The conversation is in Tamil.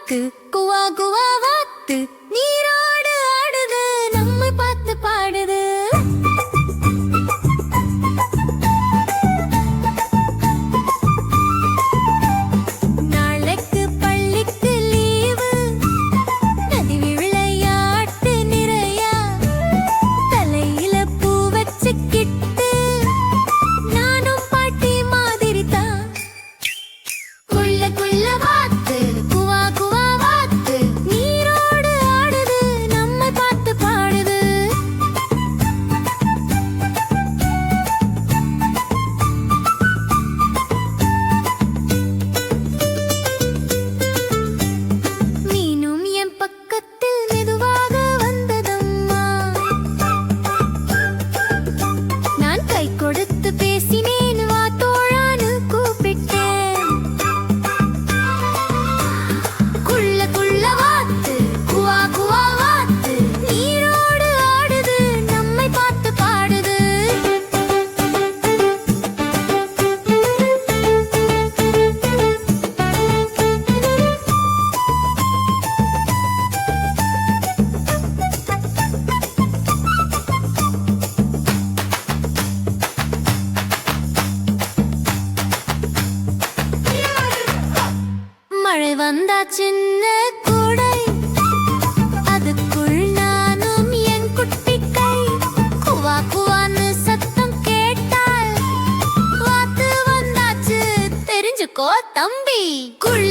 வாத்து குவா குவா வாத்து நீரோடு ஆடுது நம்மை பார்த்து பாடுது. நாளைக்கு பள்ளிக்கு லீவு, நதி விளையாட்டு நிறைய, தலையில பூ வச்சுக்கிட்டு நானும் பாட்டி மாதிரி தான். குள்ள குள்ள வாத்து குவா குவா வாத்து நீரோடு ஆடுது நம்மை பார்த்து பாடுது. மீனும் என் பக்கத்தில் மெதுவாக வந்ததம்மா. நான் கை கொடுத்து பேசினேன், வா தோழான்னு கூப்பிட்டேன். குள்ள குள்ள வாத்து குவா குவா வாத்து நீரோடு ஆடுது நம்மை பார்த்து பாடுது. மழை வந்தா சின்ன கூடை, அதுக்குள் நானும் என் குட்டி கை. குவா குவான்னு சத்தம் கேட்டால் வாத்து வந்தாச்சு தெரிஞ்சுக்கோ தம்பி. குள்ள